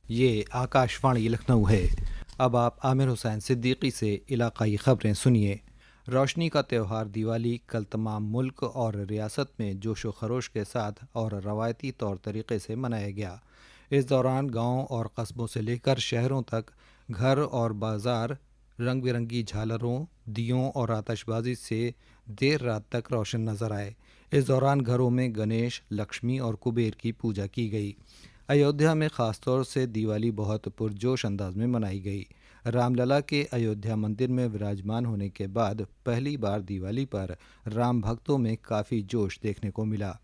ये आकाशवाणी लखनऊ है। अब आप आमिर हुसैन सिद्दीकी से इलाकाई ख़बरें सुनिए। रोशनी का त्यौहार दिवाली कल तमाम मुल्क और रियासत में जोश व खरोश के साथ और रवायती तौर तरीक़े से मनाया गया। इस दौरान गाँव और कस्बों से लेकर शहरों तक घर और बाज़ार रंग बिरंगी झालरों, दियों और आतशबाजी से देर रात तक रोशन नजर आए। इस दौरान घरों में गणेश, लक्ष्मी और कुबेर की पूजा की गई। अयोध्या में ख़ासतौर से दिवाली बहुत पुरजोश अंदाज में मनाई गई। रामलला के अयोध्या मंदिर में विराजमान होने के बाद पहली बार दिवाली पर राम भक्तों में काफ़ी जोश देखने को मिला।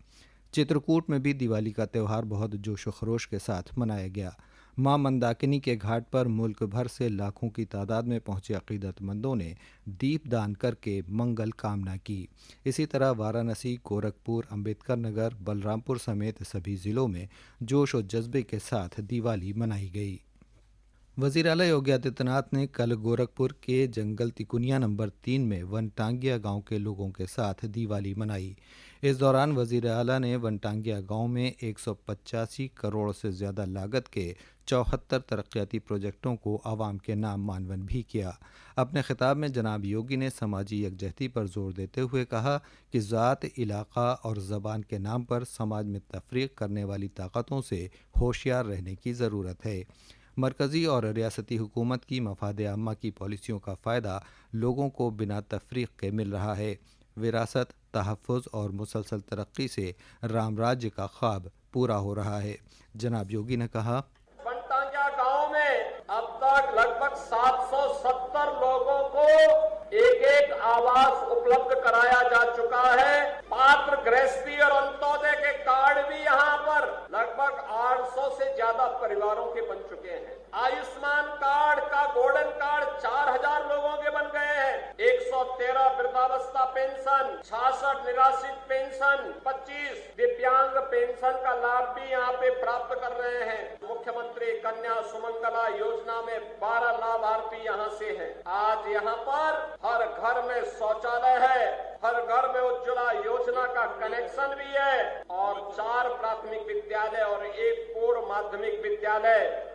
चित्रकूट में भी दिवाली का त्यौहार बहुत जोश व खरोश के साथ मनाया गया। मां मंदाकिनी के घाट पर मुल्क भर से लाखों की तादाद में पहुंचे अकीदतमंदों ने दीप दान करके मंगल कामना की। इसी तरह वाराणसी, गोरखपुर, अंबेडकर नगर, बलरामपुर समेत सभी ज़िलों में जोश और जज्बे के साथ दिवाली मनाई गई। वज़ीर आला योगी आदित्यनाथ ने कल गोरखपुर के जंगल तिकुनिया नंबर 3 में वनटांगिया गांव के लोगों के साथ दिवाली मनाई। इस दौरान वज़ीर आला ने वनटांगिया गांव में 185 करोड़ से ज़्यादा लागत के 74 तरक्याती प्रोजेक्टों को आवाम के नाम मानवन भी किया। अपने खिताब में जनाब योगी ने समाजी यकजहती पर जोर देते हुए कहा कि ज़ात, इलाका और ज़बान के नाम पर समाज में तफरीक करने वाली ताकतों से होशियार रहने की ज़रूरत है। मरकज़ी और रियासती हुकूमत की मफाद आमा की पॉलिसियों का फ़ायदा लोगों को बिना तफरीक के मिल रहा है। विरासत, तहफ़्फ़ुज़ और मुसलसल तरक्की से राम राज्य का ख्वाब पूरा हो रहा है। जनाब योगी ने कहा, वनटांगिया गांव में अब तक लगभग 770 लोगों को एक एक आवास उपलब्ध कराया जा चुका है। पात्र गृहस्थी और अंत्योदय के कार्ड भी यहाँ पर लगभग 800 से ज्यादा परिवारों के बन चुके हैं। आयुष्मान कार्ड का गोल्डन कार्ड 4000 लोगों के बन गए हैं। 113 वृद्धावस्था पेंशन, 66 निराश्रित पेंशन, 25 दिव्यांग पेंशन का लाभ भी यहाँ पे प्राप्त कर रहे हैं। मुख्यमंत्री कन्या सुमंगला योजना में 12 लाभार्थी यहाँ से हैं। आज यहाँ पर हर घर में शौचालय है, हर घर में उज्ज्वला योजना का कनेक्शन भी है और 4 प्राथमिक विद्यालय और 1 पूर्व माध्यमिक विद्यालय।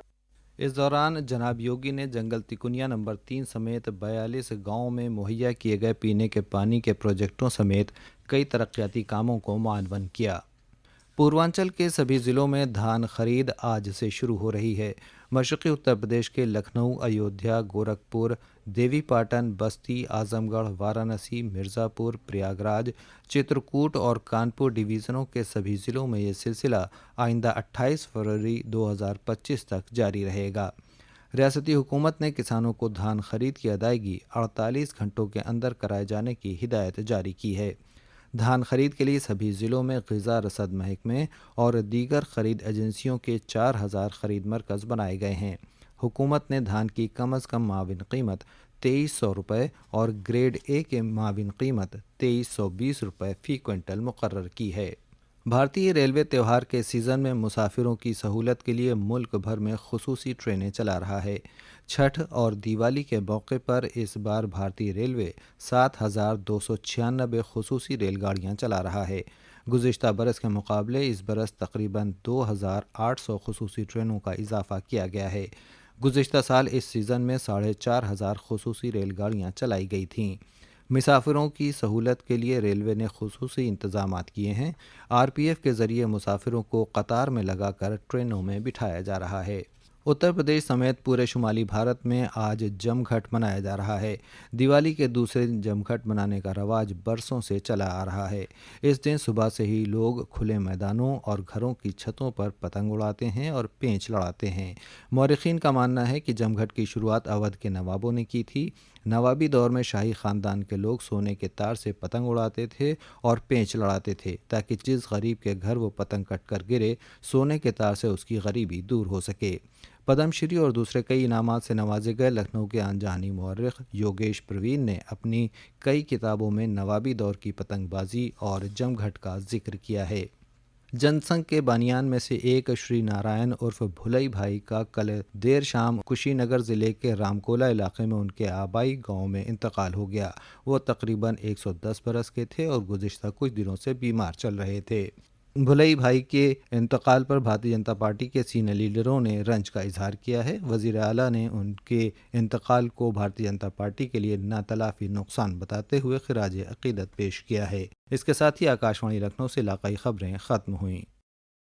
इस दौरान जनाब योगी ने जंगल तिकुनिया नंबर 3 समेत 42 गाँव में मुहैया किए गए पीने के पानी के प्रोजेक्टों समेत कई तरक्याती कामों को मानवन किया। पूर्वांचल के सभी ज़िलों में धान खरीद आज से शुरू हो रही है। मशरक़ी उत्तर प्रदेश के लखनऊ, अयोध्या, गोरखपुर, देवीपाटन, बस्ती, आजमगढ़, वाराणसी, मिर्ज़ापुर, प्रयागराज, चित्रकूट और कानपुर डिवीज़नों के सभी ज़िलों में ये सिलसिला आइंदा 28 फरवरी 2025 तक जारी रहेगा। रियासती हुकूमत ने किसानों को धान खरीद की अदायगी 48 घंटों के अंदर कराए जाने की हिदायत जारी की है। धान खरीद के लिए सभी ज़िलों में ग़िज़ा रसद महकमे और दीगर खरीद एजेंसियों के 4000 खरीद मरकज़ बनाए गए हैं। हुकूमत ने धान की कम अज़ कम माविन कीमत 2300 रुपये और ग्रेड ए के माविन कीमत 2320 रुपये फ़ी क्विंटल मुकर्रर की है। भारतीय रेलवे त्यौहार के सीज़न में मुसाफिरों की सहूलत के लिए मुल्क भर में खुसूसी ट्रेनें चला रहा है। छठ और दिवाली के मौके पर इस बार भारतीय रेलवे 7296 खुसूसी रेलगाड़ियां चला रहा है। गुज़िश्ता बरस के मुकाबले इस बरस तकरीबन 2800 खुसूसी ट्रेनों का इजाफा किया गया है। गुज़िश्ता साल इस सीज़न में 4500 खुसूसी रेलगाड़ियां चलाई गई थीं। मुसाफिरों की सहूलत के लिए रेलवे ने खुसूसी इंतज़ामात किए हैं। आरपीएफ के ज़रिए मुसाफिरों को कतार में लगाकर ट्रेनों में बिठाया जा रहा है। उत्तर प्रदेश समेत पूरे शुमाली भारत में आज जमघट मनाया जा रहा है। दिवाली के दूसरे दिन जमघट मनाने का रवाज बरसों से चला आ रहा है। इस दिन सुबह से ही लोग खुले मैदानों और घरों की छतों पर पतंग उड़ाते हैं और पेंच लड़ाते हैं। मौरिखीन का मानना है कि जमघट की शुरुआत अवध के नवाबों ने की थी। नवाबी दौर में शाही ख़ानदान के लोग सोने के तार से पतंग उड़ाते थे और पेंच लड़ाते थे ताकि जिस गरीब के घर वो पतंग कट कर गिरे, सोने के तार से उसकी गरीबी दूर हो सके। पद्मश्री और दूसरे कई इनामात से नवाजे गए लखनऊ के अनजानी मौर्रिख योगेश प्रवीण ने अपनी कई किताबों में नवाबी दौर की पतंगबाजी और जमघट का जिक्र किया है। जनसंघ के बानियान में से एक श्री नारायण उर्फ भुलई भाई का कल देर शाम कुशीनगर ज़िले के रामकोला इलाके में उनके आबाई गांव में इंतकाल हो गया। वो तकरीबन 110 बरस के थे और गुज़िश्ता कुछ दिनों से बीमार चल रहे थे। भुलई भाई के इंतकाल पर भारतीय जनता पार्टी के सीनियर लीडरों ने रंज का इजहार किया है। वज़ीर आला ने उनके इंतकाल को भारतीय जनता पार्टी के लिए नातलाफी नुकसान बताते हुए खिराज अकीदत पेश किया है। इसके साथ ही आकाशवाणी लखनऊ से इलाकाई खबरें ख़त्म हुईं।